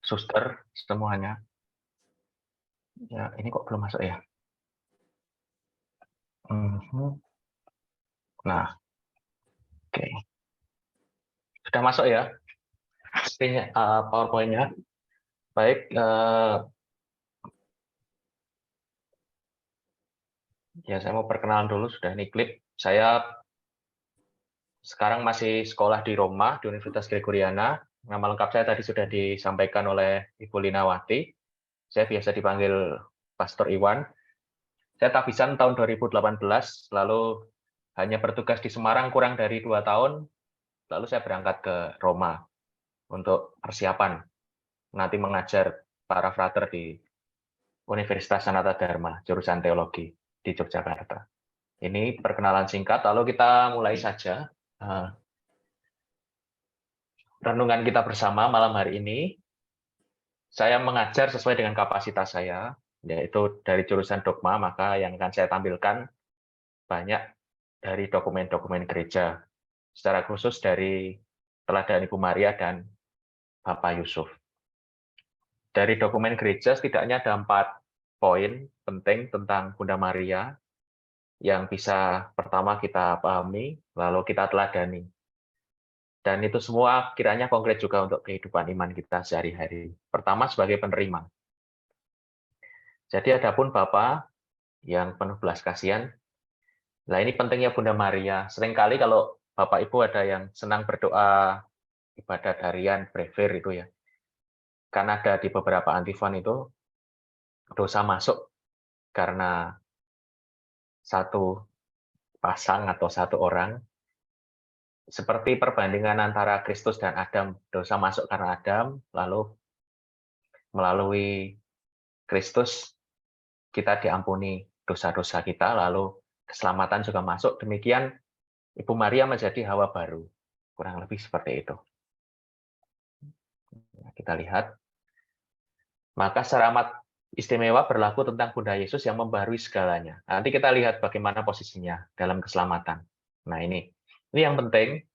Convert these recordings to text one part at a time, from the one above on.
suster semuanya. Ya, ini kok belum masuk ya? Mhm. Nah, oke. Sudah masuk ya? PowerPoint-nya. Baik, ya saya mau perkenalan dulu, sudah ini klip. Saya sekarang masih sekolah di Roma, di Universitas Gregoriana. Nama lengkap saya tadi sudah disampaikan oleh Ibu Linawati. Saya biasa dipanggil Pastor Iwan. Saya tabisan tahun 2018, lalu hanya bertugas di Semarang kurang dari 2 tahun, lalu saya berangkat ke Roma untuk persiapan nanti mengajar para frater di Universitas Sanata Dharma, jurusan teologi di Yogyakarta. Ini perkenalan singkat, lalu kita mulai saja renungan kita bersama malam hari ini. Saya mengajar sesuai dengan kapasitas saya, yaitu dari jurusan dogma, maka yang akan saya tampilkan banyak dari dokumen-dokumen gereja, secara khusus dari Teladan Ibu Maria dan Bapak Yusuf. Dari dokumen gereja setidaknya ada 4 poin penting tentang Bunda Maria yang bisa pertama kita pahami, lalu kita teladani. Dan itu semua kiranya konkret juga untuk kehidupan iman kita sehari-hari. Pertama sebagai penerima. Jadi adapun Bapa yang penuh belas kasihan, nah ini pentingnya Bunda Maria. Seringkali kalau Bapak Ibu ada yang senang berdoa ibadat harian, brevier itu ya. Kan ada di beberapa antifon itu dosa masuk karena satu pasang atau satu orang, seperti perbandingan antara Kristus dan Adam. Dosa masuk karena Adam, lalu melalui Kristus kita diampuni dosa-dosa kita, lalu keselamatan juga masuk. Demikian Ibu Maria menjadi Hawa baru. Kurang lebih seperti itu. Kita lihat. Maka secara amat istimewa berlaku tentang Bunda Yesus yang membarui segalanya. Nanti kita lihat bagaimana posisinya dalam keselamatan. Nah ini yang penting.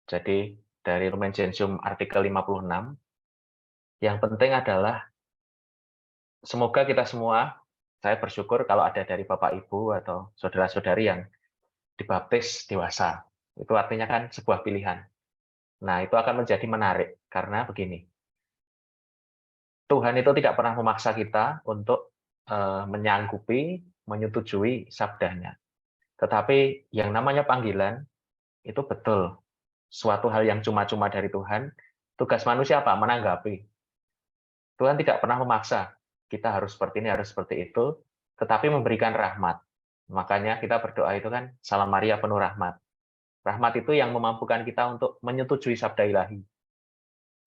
Jadi dari Lumen Gentium artikel 56, yang penting adalah semoga kita semua, saya bersyukur kalau ada dari Bapak Ibu atau saudara-saudari yang dibaptis dewasa. Itu artinya kan sebuah pilihan. Nah, itu akan menjadi menarik karena begini. Tuhan itu tidak pernah memaksa kita untuk menyanggupi, menyetujui sabdanya. Tetapi yang namanya panggilan itu betul suatu hal yang cuma-cuma dari Tuhan. Tugas manusia apa? Menanggapi. Tuhan tidak pernah memaksa kita harus seperti ini, harus seperti itu, tetapi memberikan rahmat. Makanya kita berdoa itu kan, Salam Maria penuh rahmat. Rahmat itu yang memampukan kita untuk menyetujui sabda ilahi.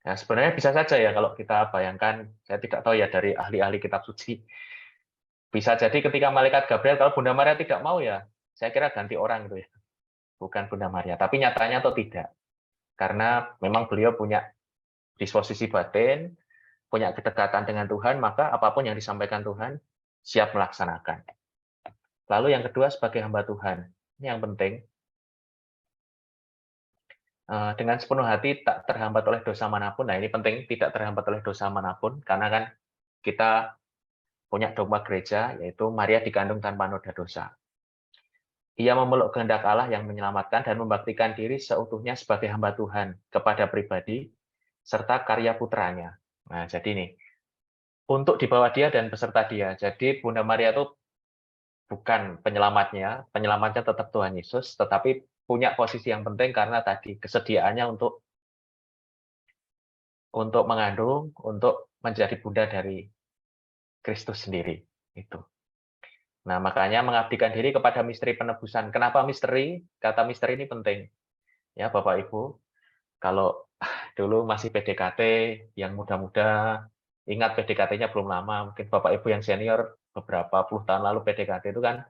Ya, sebenarnya bisa saja ya kalau kita bayangkan, saya tidak tahu ya dari ahli-ahli kitab suci, bisa jadi ketika malaikat Gabriel, kalau Bunda Maria tidak mau ya, saya kira ganti orang gitu ya, bukan Bunda Maria. Tapi nyatanya atau tidak, karena memang beliau punya disposisi batin, punya kedekatan dengan Tuhan, maka apapun yang disampaikan Tuhan, siap melaksanakan. Lalu yang kedua sebagai hamba Tuhan, ini yang penting, dengan sepenuh hati tak terhambat oleh dosa manapun. Nah ini penting, tidak terhambat oleh dosa manapun, karena kan kita punya dogma gereja, yaitu Maria dikandung tanpa noda dosa. Ia memeluk kehendak Allah yang menyelamatkan dan membaktikan diri seutuhnya sebagai hamba Tuhan kepada pribadi, serta karya putranya. Nah jadi ini, untuk dibawa dia dan beserta dia. Jadi Bunda Maria itu bukan penyelamatnya tetap Tuhan Yesus, tetapi punya posisi yang penting karena tadi kesediaannya untuk mengandung, untuk menjadi bunda dari Kristus sendiri. Itu. Nah, makanya mengabdikan diri kepada misteri penebusan. Kenapa misteri? Kata misteri ini penting. Ya, Bapak Ibu, kalau dulu masih PDKT yang muda-muda, ingat PDKT-nya belum lama, mungkin Bapak Ibu yang senior beberapa puluh tahun lalu PDKT itu kan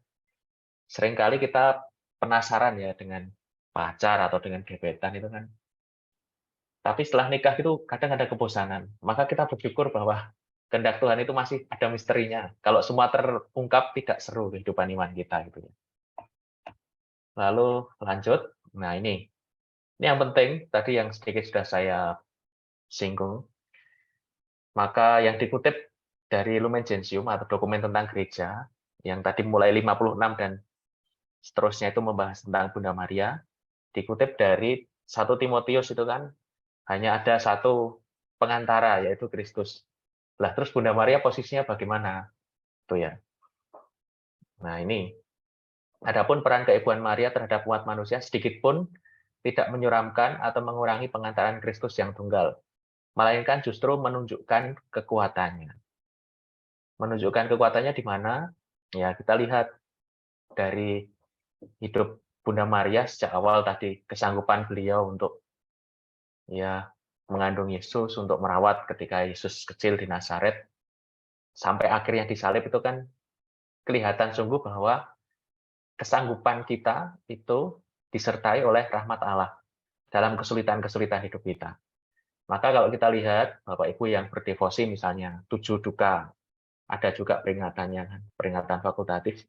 seringkali kita penasaran ya dengan pacar atau dengan gebetan itu kan. Tapi setelah nikah itu kadang ada kebosanan. Maka kita bersyukur bahwa kehendak Tuhan itu masih ada misterinya. Kalau semua terungkap tidak seru kehidupan iman kita gitu ya. Lalu lanjut. Nah, ini yang penting tadi yang sedikit sudah saya singgung. Maka yang dikutip dari Lumen Gentium atau dokumen tentang gereja, yang tadi mulai 56 dan seterusnya itu membahas tentang Bunda Maria, dikutip dari 1 Timotius itu kan hanya ada satu pengantara, yaitu Kristus. Lah terus Bunda Maria posisinya bagaimana? Itu ya. Nah ini, adapun peran keibuan Maria terhadap umat manusia sedikit pun tidak menyuramkan atau mengurangi pengantaran Kristus yang tunggal, melainkan justru menunjukkan kekuatannya. Menunjukkan kekuatannya di mana? Ya kita lihat dari hidup Bunda Maria sejak awal tadi, kesanggupan beliau untuk ya mengandung Yesus, untuk merawat ketika Yesus kecil di Nazaret, sampai akhirnya disalib itu kan kelihatan sungguh bahwa kesanggupan kita itu disertai oleh rahmat Allah dalam kesulitan-kesulitan hidup kita. Maka kalau kita lihat Bapak Ibu yang berdevosi misalnya 7 duka, ada juga peringatannya kan, peringatan fakultatif,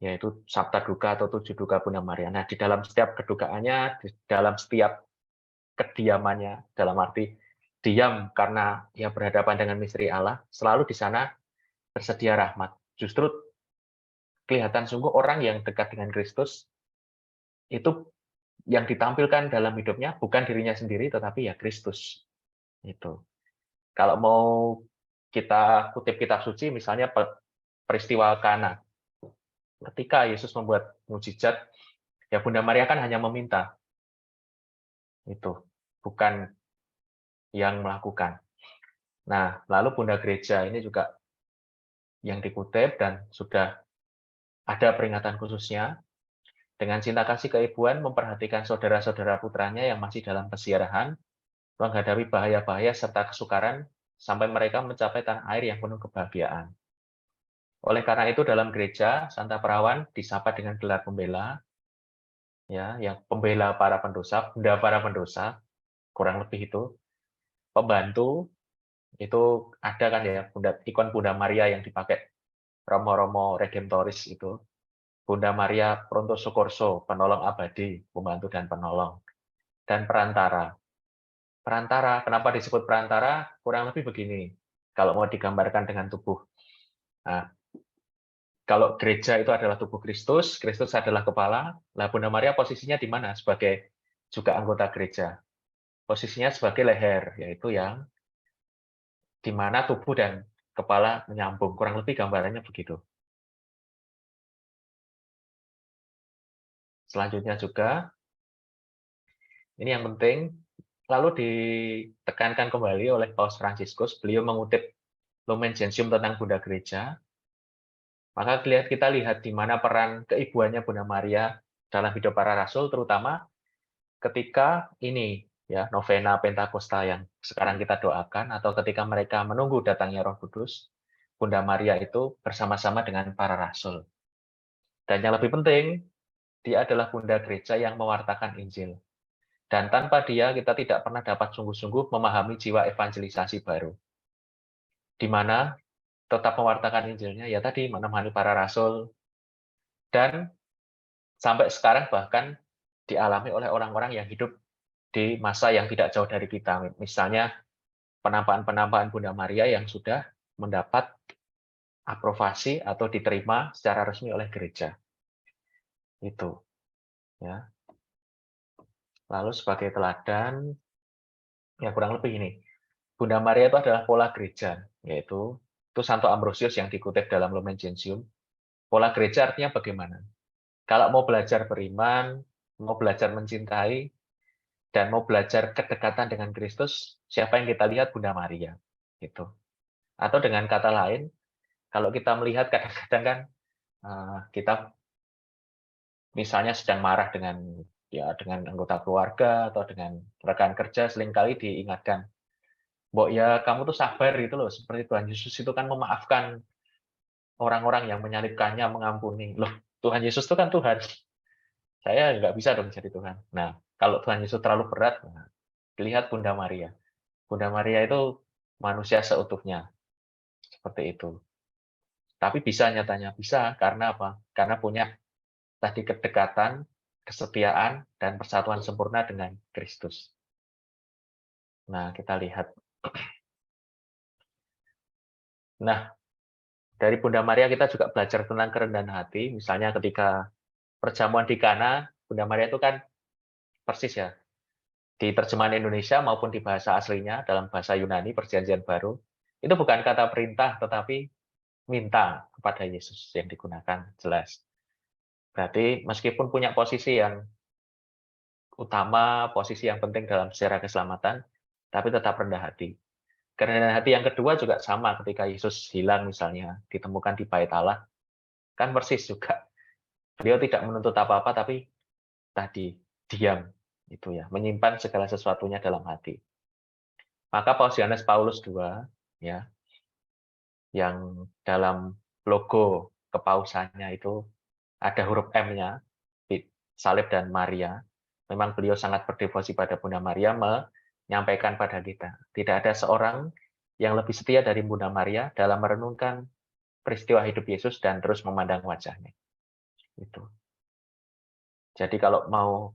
yaitu Sabta Duka atau 7 Duka Bunda Maria. Nah, di dalam setiap kedukaannya, di dalam setiap kediamannya, dalam arti diam karena ia berhadapan dengan misteri Allah, selalu di sana bersedia rahmat. Justru kelihatan sungguh orang yang dekat dengan Kristus itu yang ditampilkan dalam hidupnya bukan dirinya sendiri tetapi ya Kristus. Itu. Kalau mau kita kutip kitab suci misalnya peristiwa Kana. Ketika Yesus membuat mukjizat, ya Bunda Maria kan hanya meminta. Itu. Bukan yang melakukan. Nah, lalu Bunda Gereja ini juga yang dikutip dan sudah ada peringatan khususnya. Dengan cinta kasih keibuan memperhatikan saudara-saudara putranya yang masih dalam peziarahan, menghadapi bahaya-bahaya serta kesukaran, sampai mereka mencapai tanah air yang penuh kebahagiaan. Oleh karena itu dalam gereja, Santa Perawan disapa dengan gelar pembela, ya, yang pembela para pendosa, bunda para pendosa, kurang lebih itu, pembantu, itu ada kan ya, ikon Bunda Maria yang dipakai Romo-Romo Redemptoris itu, Bunda Maria Pronto Soccorso, penolong abadi, pembantu dan penolong, dan perantara. Perantara, kenapa disebut perantara? Kurang lebih begini, kalau mau digambarkan dengan tubuh. Nah, kalau gereja itu adalah tubuh Kristus, Kristus adalah kepala, nah Bunda Maria posisinya di mana? Sebagai juga anggota gereja. Posisinya sebagai leher, yaitu yang di mana tubuh dan kepala menyambung. Kurang lebih gambarannya begitu. Selanjutnya juga, ini yang penting, lalu ditekankan kembali oleh Paus Fransiskus, beliau mengutip Lumen Gentium tentang Bunda Gereja, maka kita lihat di mana peran keibuannya Bunda Maria dalam hidup para rasul, terutama ketika ini ya novena Pentakosta yang sekarang kita doakan, atau ketika mereka menunggu datangnya Roh Kudus, Bunda Maria itu bersama-sama dengan para rasul. Dan yang lebih penting, dia adalah Bunda Gereja yang mewartakan Injil. Dan tanpa dia, kita tidak pernah dapat sungguh-sungguh memahami jiwa evangelisasi baru. Di mana tetap mewartakan Injilnya, ya tadi, menemani para rasul, dan sampai sekarang bahkan dialami oleh orang-orang yang hidup di masa yang tidak jauh dari kita. Misalnya, penampakan-penampakan Bunda Maria yang sudah mendapat aprobasi atau diterima secara resmi oleh gereja. Itu. Ya. Lalu sebagai teladan, ya kurang lebih ini. Bunda Maria itu adalah pola gereja, yaitu itu Santo Ambrosius yang dikutip dalam Lumen Gentium. Pola gereja artinya bagaimana? Kalau mau belajar beriman, mau belajar mencintai, dan mau belajar kedekatan dengan Kristus, siapa yang kita lihat? Bunda Maria. Gitu. Atau dengan kata lain, kalau kita melihat kadang-kadang kan kita misalnya sedang marah dengan anggota keluarga atau dengan rekan kerja, seringkali diingatkan, Mbok ya kamu tuh sabar gitu loh, seperti Tuhan Yesus itu kan memaafkan orang-orang yang menyalibkannya, mengampuni. Loh, Tuhan Yesus itu kan Tuhan. Saya nggak bisa dong jadi Tuhan. Nah, kalau Tuhan Yesus terlalu berat, nah, lihat Bunda Maria. Bunda Maria itu manusia seutuhnya, seperti itu. Tapi bisa nyatanya, bisa karena apa? Karena punya tadi kedekatan, kesetiaan, dan persatuan sempurna dengan Kristus. Nah, kita lihat. Nah, dari Bunda Maria kita juga belajar tentang kerendahan hati. Misalnya ketika perjamuan di Kana, Bunda Maria itu kan persis ya, di terjemahan Indonesia maupun di bahasa aslinya, dalam bahasa Yunani, Perjanjian Baru, itu bukan kata perintah, tetapi minta kepada Yesus yang digunakan, jelas. Berarti meskipun punya posisi yang utama, posisi yang penting dalam sejarah keselamatan, tapi tetap rendah hati. Kerendahan hati yang kedua juga sama ketika Yesus hilang misalnya, ditemukan di bait Allah, kan persis juga. Beliau tidak menuntut apa-apa, tapi tadi diam, itu ya, menyimpan segala sesuatunya dalam hati. Maka Paus Yohanes Paulus II, ya, yang dalam logo kepausannya itu ada huruf M-nya, salib dan Maria. Memang beliau sangat berdevosi pada Bunda Maria, menyampaikan pada kita, tidak ada seorang yang lebih setia dari Bunda Maria dalam merenungkan peristiwa hidup Yesus dan terus memandang wajahnya. Itu. Jadi kalau mau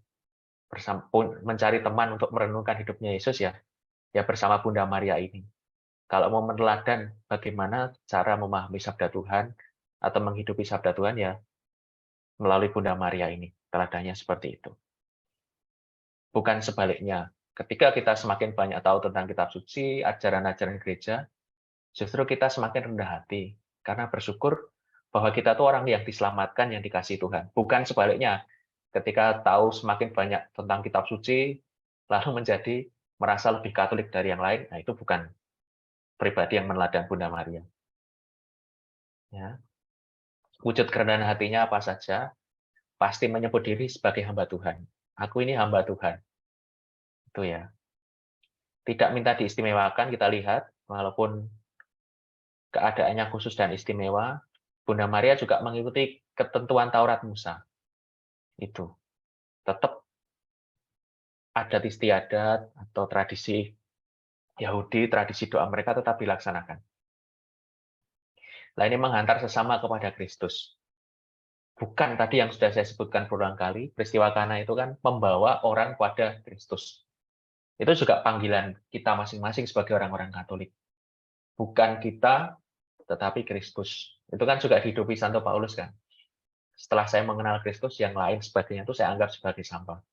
mencari teman untuk merenungkan hidupnya Yesus ya bersama Bunda Maria ini. Kalau mau meneladan bagaimana cara memahami sabda Tuhan atau menghidupi sabda Tuhan ya melalui Bunda Maria ini. Teladannya seperti itu. Bukan sebaliknya. Ketika kita semakin banyak tahu tentang kitab suci, ajaran-ajaran gereja, justru kita semakin rendah hati. Karena bersyukur bahwa kita tuh orang yang diselamatkan, yang dikasihi Tuhan. Bukan sebaliknya. Ketika tahu semakin banyak tentang kitab suci, lalu menjadi merasa lebih Katolik dari yang lain, nah itu bukan pribadi yang meneladani Bunda Maria. Ya. Wujud kerendahan hatinya apa saja, pasti menyebut diri sebagai hamba Tuhan. Aku ini hamba Tuhan. Itu ya. Tidak minta diistimewakan, kita lihat, walaupun keadaannya khusus dan istimewa, Bunda Maria juga mengikuti ketentuan Taurat Musa. Itu. Tetap adat istiadat atau tradisi Yahudi, tradisi doa mereka tetap dilaksanakan. Nah, ini menghantar sesama kepada Kristus. Bukan tadi yang sudah saya sebutkan berulang kali, peristiwa Kana itu kan membawa orang pada Kristus. Itu juga panggilan kita masing-masing sebagai orang-orang Katolik. Bukan kita, tetapi Kristus. Itu kan juga dihidupi Santo Paulus kan. Setelah saya mengenal Kristus, yang lain sebagainya itu saya anggap sebagai sampah.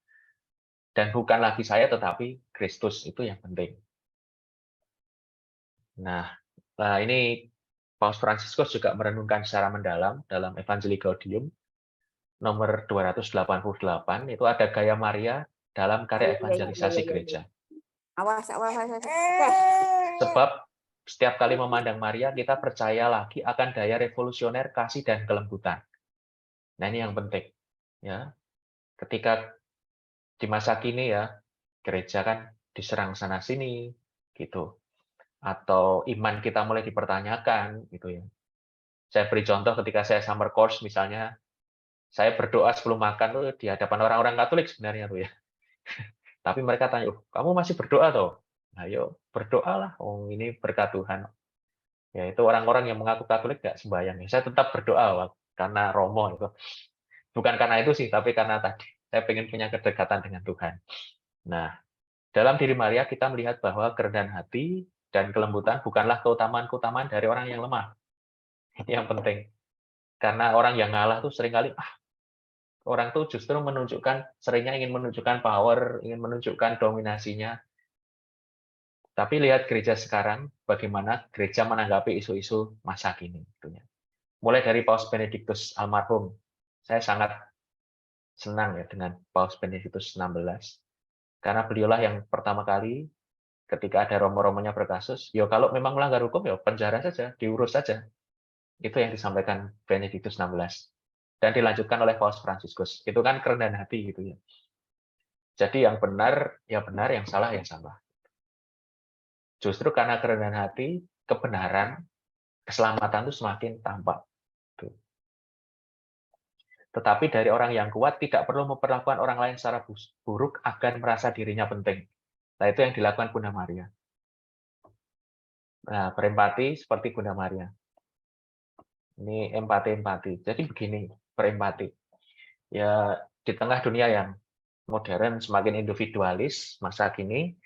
Dan bukan lagi saya, tetapi Kristus. Itu yang penting. Nah, ini Paus Fransiskus juga merenungkan secara mendalam dalam Evangelii Gaudium, nomor 288, itu ada gaya Maria dalam karya evangelisasi gereja. Awas. Sebab setiap kali memandang Maria, kita percaya lagi akan daya revolusioner kasih dan kelembutan. Nah, ini yang penting. Ya, ketika di masa kini ya, gereja kan diserang sana-sini, gitu. Atau iman kita mulai dipertanyakan, gitu ya. Saya beri contoh ketika saya summer course misalnya, saya berdoa sebelum makan tuh di hadapan orang-orang Katolik sebenarnya tuh ya. Tapi mereka tanya, kamu masih berdoa toh? Ayo berdoalah, ini berkat Tuhan. Ya itu orang-orang yang mengaku Katolik nggak sembahyang. Saya tetap berdoa karena Romo itu. Bukan karena itu sih, tapi karena tadi saya ingin punya kedekatan dengan Tuhan. Nah, dalam diri Maria kita melihat bahwa kerendahan hati dan kelembutan bukanlah keutamaan-keutamaan dari orang yang lemah. Ini yang penting. Karena orang yang ngalah tuh seringkali orang tuh justru seringnya ingin menunjukkan power, ingin menunjukkan dominasinya. Tapi lihat gereja sekarang, bagaimana gereja menanggapi isu-isu masa kini. Mulai dari Paus Benediktus almarhum, saya sangat senang ya dengan Paus Benediktus 16, karena beliaulah yang pertama kali ketika ada romo-romonya berkasus, kalau memang melanggar hukum, penjara saja, diurus saja. Itu yang disampaikan Benediktus 16. Dan dilanjutkan oleh Paus Fransiskus. Itu kan kerendahan hati gitu ya. Jadi yang benar, ya benar, yang salah, ya salah. Justru karena kerendahan hati, kebenaran, keselamatan itu semakin tampak. Tetapi dari orang yang kuat tidak perlu memperlakukan orang lain secara buruk agar merasa dirinya penting. Nah, itu yang dilakukan Bunda Maria. Nah, berempati seperti Bunda Maria. Ini empati-empati. Jadi begini, berempati. Ya, di tengah dunia yang modern, semakin individualis, masa kini,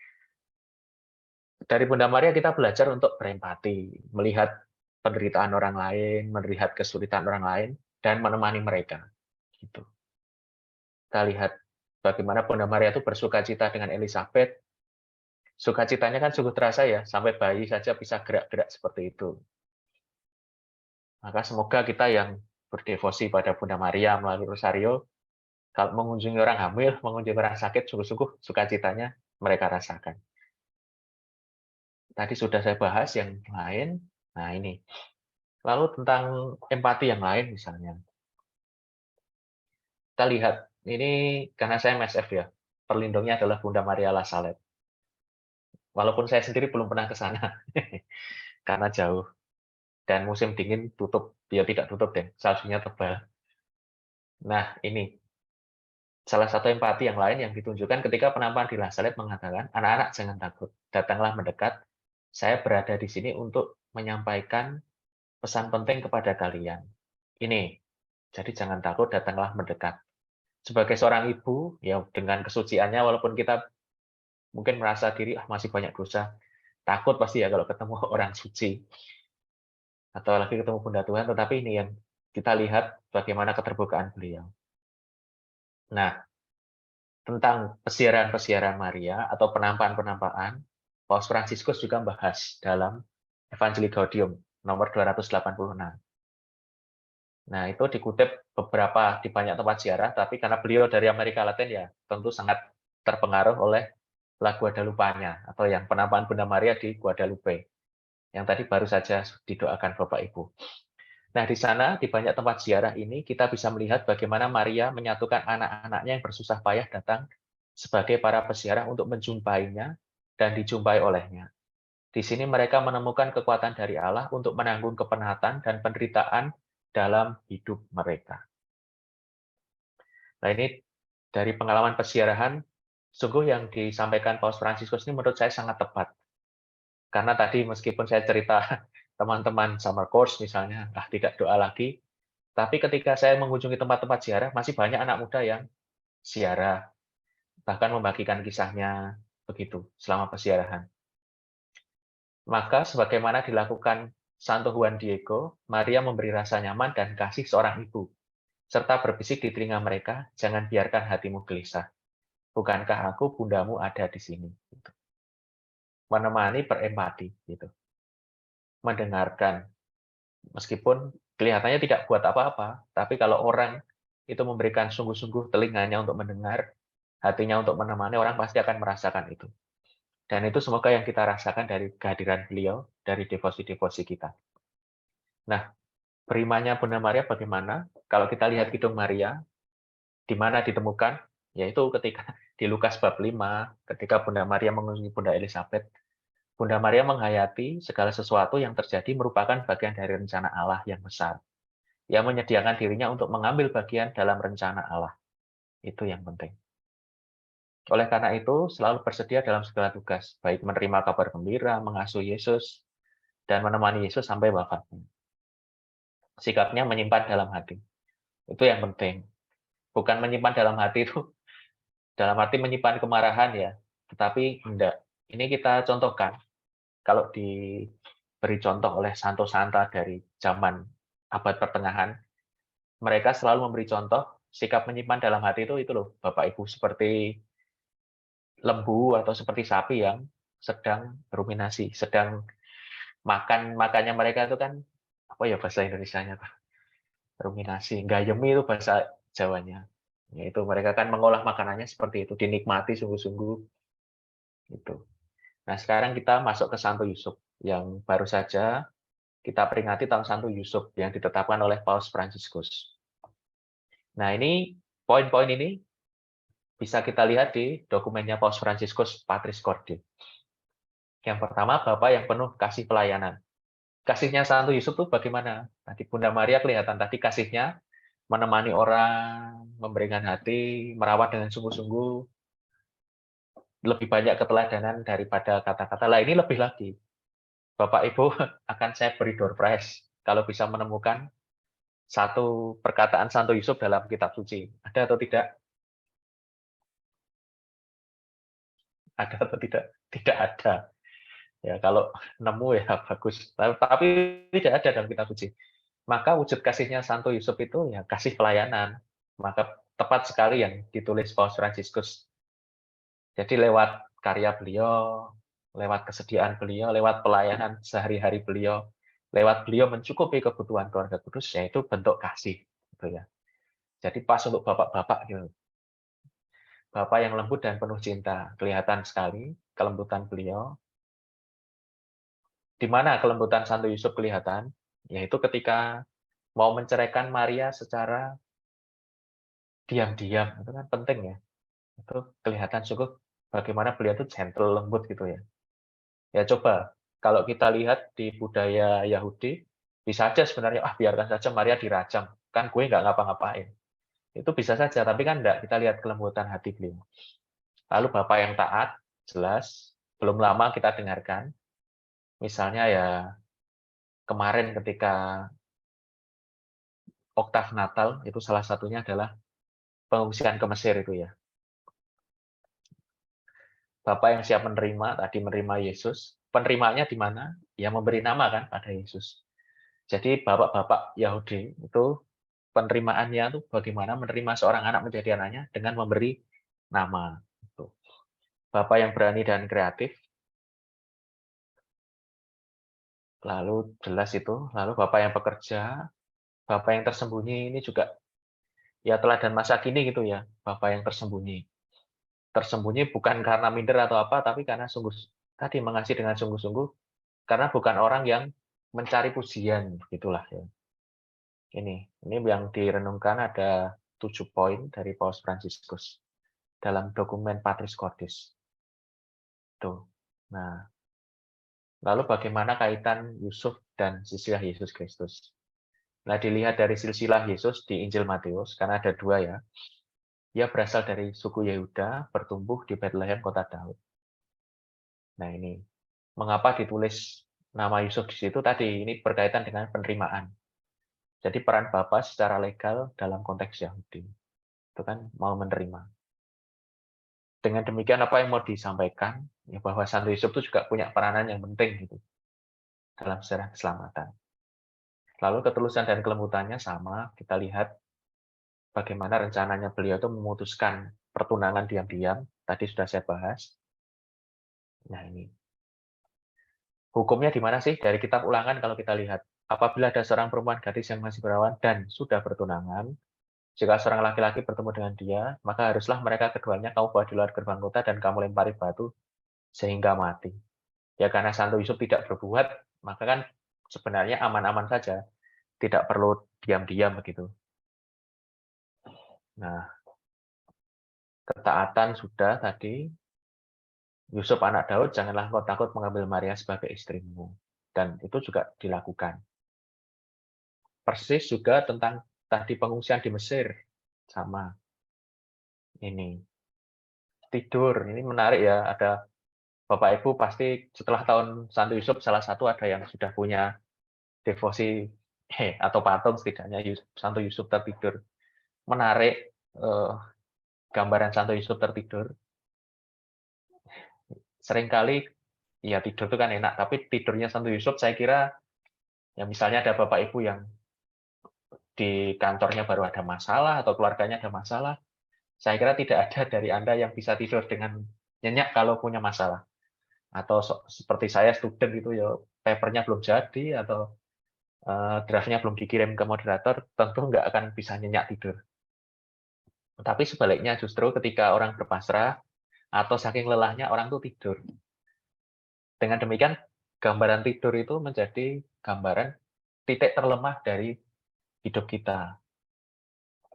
dari Bunda Maria kita belajar untuk berempati, melihat penderitaan orang lain, melihat kesulitan orang lain, dan menemani mereka. Gitu. Kita lihat bagaimana Bunda Maria itu bersukacita dengan Elizabeth. Sukacitanya kan sungguh terasa ya, sampai bayi saja bisa gerak-gerak seperti itu. Maka semoga kita yang berdevosi pada Bunda Maria melalui Rosario, kalau mengunjungi orang hamil, mengunjungi orang sakit, sungguh-sungguh sukacitanya mereka rasakan. Tadi sudah saya bahas yang lain. Nah ini. Lalu tentang empati yang lain misalnya. Kita lihat, ini karena saya MSF ya, perlindungnya adalah Bunda Maria La Salette. Walaupun saya sendiri belum pernah ke sana, karena jauh. Dan musim dingin tutup, ya tidak tutup deh, saljunya tebal. Nah ini, salah satu empati yang lain yang ditunjukkan ketika penampilan di La Salette mengatakan, anak-anak jangan takut, datanglah mendekat, saya berada di sini untuk menyampaikan pesan penting kepada kalian. Ini, jadi jangan takut, datanglah mendekat. Sebagai seorang ibu, ya dengan kesuciannya, walaupun kita mungkin merasa diri masih banyak dosa, takut pasti ya kalau ketemu orang suci, atau lagi ketemu Bunda Tuhan, tetapi ini yang kita lihat bagaimana keterbukaan beliau. Nah, tentang pesiaran-pesiaran Maria atau penampakan-penampakan, Paus Fransiskus juga membahas dalam Evangelii Gaudium nomor 286. Nah, itu dikutip beberapa di banyak tempat ziarah, tapi karena beliau dari Amerika Latin ya tentu sangat terpengaruh oleh La Guadalupanya atau yang penampakan Bunda Maria di Guadalupe yang tadi baru saja didoakan Bapak Ibu. Nah, di sana di banyak tempat ziarah ini kita bisa melihat bagaimana Maria menyatukan anak-anaknya yang bersusah payah datang sebagai para peziarah untuk menjumpainya dan dijumpai olehnya. Di sini mereka menemukan kekuatan dari Allah untuk menanggung kepenatan dan penderitaan dalam hidup mereka. Nah, ini dari pengalaman peziarahan, sungguh yang disampaikan Paus Fransiskus ini menurut saya sangat tepat. Karena tadi meskipun saya cerita teman-teman summer course misalnya, tidak doa lagi, tapi ketika saya mengunjungi tempat-tempat ziarah, masih banyak anak muda yang ziarah, bahkan membagikan kisahnya, begitu, selama peziarahan. Maka sebagaimana dilakukan Santo Juan Diego, Maria memberi rasa nyaman dan kasih seorang ibu, serta berbisik di telinga mereka, jangan biarkan hatimu gelisah. Bukankah aku bundamu ada di sini? Gitu. Menemani berempati, gitu. Mendengarkan. Meskipun kelihatannya tidak buat apa-apa, tapi kalau orang itu memberikan sungguh-sungguh telinganya untuk mendengar, hatinya untuk menemani, orang pasti akan merasakan itu. Dan itu semoga yang kita rasakan dari kehadiran beliau, dari devosi-devosi kita. Nah, berimanya Bunda Maria bagaimana? Kalau kita lihat Kidung Maria, di mana ditemukan? Yaitu ketika di Lukas bab 5, ketika Bunda Maria mengunjungi Bunda Elizabeth, Bunda Maria menghayati segala sesuatu yang terjadi merupakan bagian dari rencana Allah yang besar. Yang menyediakan dirinya untuk mengambil bagian dalam rencana Allah. Itu yang penting. Oleh karena itu, selalu bersedia dalam segala tugas, baik menerima kabar gembira, mengasuh Yesus, dan menemani Yesus sampai wafatnya. Sikapnya menyimpan dalam hati. Itu yang penting. Bukan menyimpan dalam hati itu, dalam arti menyimpan kemarahan ya, tetapi enggak. Ini kita contohkan, kalau diberi contoh oleh santo-santa dari zaman abad pertengahan, mereka selalu memberi contoh sikap menyimpan dalam hati itu loh, Bapak Ibu, seperti lembu atau seperti sapi yang sedang ruminasi, sedang makannya mereka itu kan apa ya bahasa Indonesianya Pak? Ruminasi, gayemi itu bahasa Jawanya. Yaitu mereka kan mengolah makanannya seperti itu, dinikmati sungguh-sungguh itu. Nah, sekarang kita masuk ke Santo Yusuf yang baru saja kita peringati tahun Santo Yusuf yang ditetapkan oleh Paus Fransiskus. Nah, ini poin-poin ini bisa kita lihat di dokumennya Paus Fransiskus Patris Corde. Yang pertama, Bapak yang penuh kasih pelayanan. Kasihnya Santo Yusuf tuh bagaimana? Tadi Bunda Maria kelihatan tadi kasihnya menemani orang, memberikan hati, merawat dengan sungguh-sungguh, lebih banyak keteladanan daripada kata-kata. Lah ini lebih lagi. Bapak Ibu akan saya beri door prize kalau bisa menemukan satu perkataan Santo Yusuf dalam kitab suci. Ada atau tidak? Ada atau tidak? Tidak ada. Ya kalau nemu ya bagus, tapi tidak ada dalam kitab suci. Maka wujud kasihnya Santo Yusuf itu ya kasih pelayanan. Maka tepat sekali yang ditulis Paus Fransiskus. Jadi lewat karya beliau, lewat kesediaan beliau, lewat pelayanan sehari-hari beliau, lewat beliau mencukupi kebutuhan keluarga kudus, yaitu bentuk kasih. Gitu ya. Jadi pas untuk bapak-bapak gitu. Bapak yang lembut dan penuh cinta. Kelihatan sekali kelembutan beliau. Di mana kelembutan Santo Yusuf kelihatan? Yaitu ketika mau menceraikan Maria secara diam-diam. Itu kan penting ya. Itu kelihatan cukup bagaimana beliau itu gentle, lembut gitu ya. Ya coba, kalau kita lihat di budaya Yahudi, bisa aja sebenarnya, biarkan saja Maria dirajam. Kan gue nggak ngapa-ngapain. Itu bisa saja, tapi kan enggak. Kita lihat kelembutan hati beliau. Lalu Bapak yang taat, jelas, belum lama kita dengarkan. Misalnya ya kemarin ketika Oktav Natal, itu salah satunya adalah pengungsian ke Mesir itu ya. Bapak yang siap menerima, tadi menerima Yesus. Penerimanya di mana? Ya memberi nama kan pada Yesus. Jadi bapak-bapak Yahudi itu penerimaannya itu bagaimana menerima seorang anak menjadi anaknya dengan memberi nama. Itu. Bapak yang berani dan kreatif, lalu jelas itu, lalu bapak yang bekerja, bapak yang tersembunyi ini juga ya teladan masa kini gitu ya, bapak yang tersembunyi. Tersembunyi bukan karena minder atau apa, tapi karena sungguh tadi mengasihi dengan sungguh-sungguh, karena bukan orang yang mencari pujian, gitulah ya. Ini yang direnungkan ada 7 poin dari Paus Fransiskus dalam dokumen Patris Cordis. Tuh. Nah, lalu bagaimana kaitan Yusuf dan silsilah Yesus Kristus? Nah, dilihat dari silsilah Yesus di Injil Matius, karena ada 2 ya. Ia berasal dari suku Yehuda, bertumbuh di Bethlehem, kota Daud. Nah, ini mengapa ditulis nama Yusuf di situ tadi? Ini berkaitan dengan penerimaan. Jadi peran Bapa secara legal dalam konteks Yahudi. Itu kan mau menerima. Dengan demikian apa yang mau disampaikan? Ya bahwa Santo Yusuf itu juga punya peranan yang penting gitu dalam sejarah keselamatan. Lalu ketulusan dan kelembutannya sama, kita lihat bagaimana rencananya beliau itu memutuskan pertunangan diam-diam, tadi sudah saya bahas. Nah ini, hukumnya di mana sih? Dari kitab Ulangan kalau kita lihat, apabila ada seorang perempuan gadis yang masih berawan dan sudah bertunangan, jika seorang laki-laki bertemu dengan dia, maka haruslah mereka keduanya kamu bawa di luar gerbang kota dan kamu lempari batu sehingga mati. Ya karena Santo Yusuf tidak berbuat, maka kan sebenarnya aman-aman saja, tidak perlu diam-diam begitu. Nah, ketaatan sudah tadi, Yusuf anak Daud, janganlah engkau takut mengambil Maria sebagai istrimu. Dan itu juga dilakukan. Persis juga tentang tadi pengungsian di Mesir. Sama. Ini. Tidur. Ini menarik ya. Ada Bapak Ibu pasti setelah tahun Santo Yusuf, salah satu ada yang sudah punya devosi atau patung setidaknya Santo Yusuf tertidur. Menarik gambaran Santo Yusuf tertidur. Seringkali ya tidur itu kan enak, tapi tidurnya Santo Yusuf saya kira ya misalnya ada Bapak Ibu yang di kantornya baru ada masalah atau keluarganya ada masalah, saya kira tidak ada dari Anda yang bisa tidur dengan nyenyak kalau punya masalah. Atau seperti saya student gitu ya, papernya belum jadi atau draftnya belum dikirim ke moderator, tentu nggak akan bisa nyenyak tidur. Tapi sebaliknya justru ketika orang berpasrah atau saking lelahnya orang tuh tidur. Dengan demikian, gambaran tidur itu menjadi gambaran titik terlemah dari hidup kita.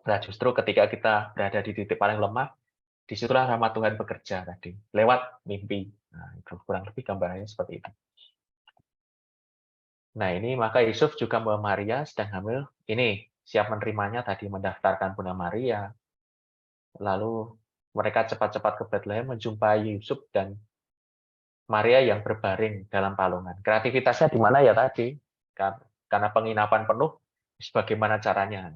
Nah, justru ketika kita berada di titik paling lemah, disitulah rahmat Tuhan bekerja tadi, lewat mimpi. Nah, itu kurang lebih gambarannya seperti itu. Nah, ini maka Yusuf juga membawa Maria sedang hamil. Ini siap menerimanya tadi mendaftarkan Bunda Maria. Lalu mereka cepat-cepat ke Bethlehem menjumpai Yusuf dan Maria yang berbaring dalam palungan. Kreativitasnya di mana ya tadi? Karena penginapan penuh, bagaimana caranya?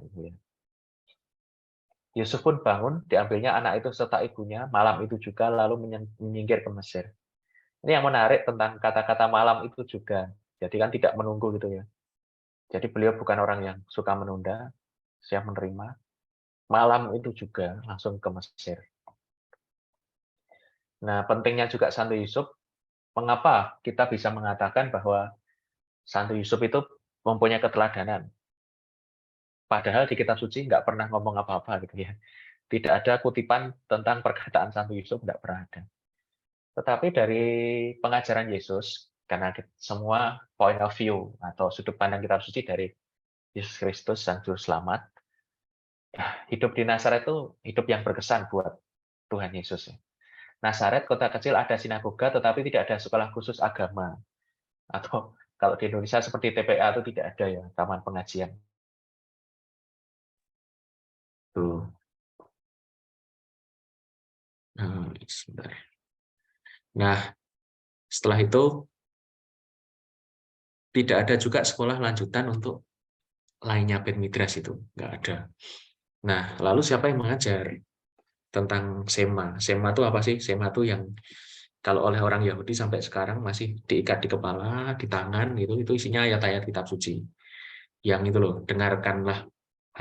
Yusuf pun bangun, diambilnya anak itu serta ibunya, malam itu juga lalu menyingkir ke Mesir. Ini yang menarik tentang kata-kata malam itu juga. Jadi kan tidak menunggu gitu ya. Jadi beliau bukan orang yang suka menunda, siap menerima. Malam itu juga langsung ke Mesir. Nah, pentingnya juga Santo Yusuf, mengapa kita bisa mengatakan bahwa Santo Yusuf itu mempunyai keteladanan. Padahal di kitab suci nggak pernah ngomong apa-apa gitu ya. Tidak ada kutipan tentang perkataan Santo Yusuf, nggak pernah ada. Tetapi dari pengajaran Yesus, karena semua point of view atau sudut pandang kitab suci dari Yesus Kristus, Sang Juru Selamat, hidup di Nazaret itu hidup yang berkesan buat Tuhan Yesus. Nazaret, kota kecil, ada sinagoga, tetapi tidak ada sekolah khusus agama. Atau kalau di Indonesia seperti TPA itu tidak ada ya, taman pengajian. Tuh. Sebentar. Nah, setelah itu tidak ada juga sekolah lanjutan untuk lainnya Permigras itu, nggak ada. Nah, lalu siapa yang mengajar tentang Sema? Sema itu apa sih? Sema itu yang kalau oleh orang Yahudi sampai sekarang masih diikat di kepala, di tangan, itu isinya ayat-ayat kitab suci. Yang itu loh, dengarkanlah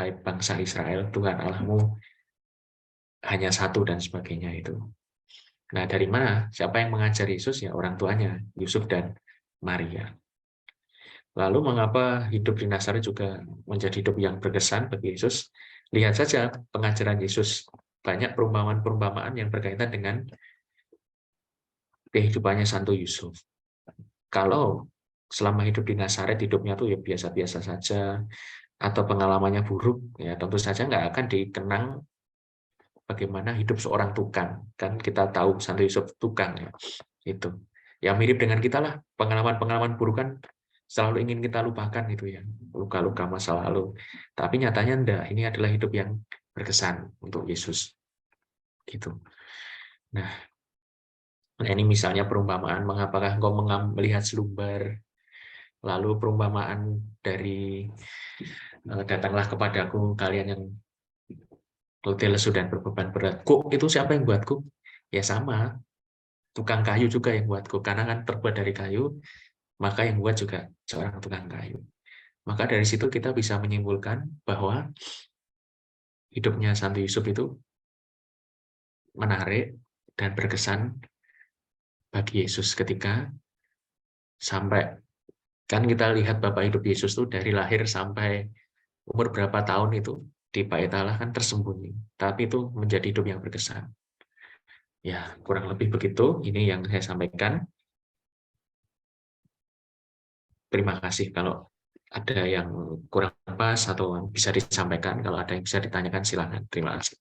hai bangsa Israel, Tuhan Allahmu hanya satu dan sebagainya itu. Nah, dari mana? Siapa yang mengajar Yesus? Ya orang tuanya, Yusuf dan Maria. Lalu mengapa hidup di Nazaret juga menjadi hidup yang berkesan bagi Yesus? Lihat saja pengajaran Yesus. Banyak perumpamaan-perumpamaan yang berkaitan dengan kehidupannya Santo Yusuf. Kalau selama hidup di Nazaret, hidupnya tuh ya biasa-biasa saja, atau pengalamannya buruk, ya tentu saja nggak akan dikenang bagaimana hidup seorang tukang. Kan kita tahu Santo Yusuf tukang ya. Itu. Ya mirip dengan kita lah, pengalaman-pengalaman buruk kan selalu ingin kita lupakan itu ya, luka-luka masa lalu. Tapi nyatanya enggak, ini adalah hidup yang berkesan untuk Yesus. Gitu. Nah, ini misalnya perumpamaan, mengapakah engkau melihat selumbar, lalu perumpamaan dari datanglah kepadaku kalian yang letih lesu dan berbeban berat. Kuk itu siapa yang buat kuk? Ya sama, tukang kayu juga yang buat kuk, karena kan terbuat dari kayu, maka yang buat juga seorang tukang kayu. Maka dari situ kita bisa menyimpulkan bahwa hidupnya Santo Yusuf itu menarik dan berkesan bagi Yesus ketika sampai, kan kita lihat Bapak hidup Yesus itu dari lahir sampai umur berapa tahun itu di Bait Allah kan tersembunyi, tapi itu menjadi hidup yang berkesan. Ya, kurang lebih begitu. Ini yang saya sampaikan. Terima kasih kalau ada yang kurang pas atau bisa disampaikan. Kalau ada yang bisa ditanyakan, silakan. Terima kasih.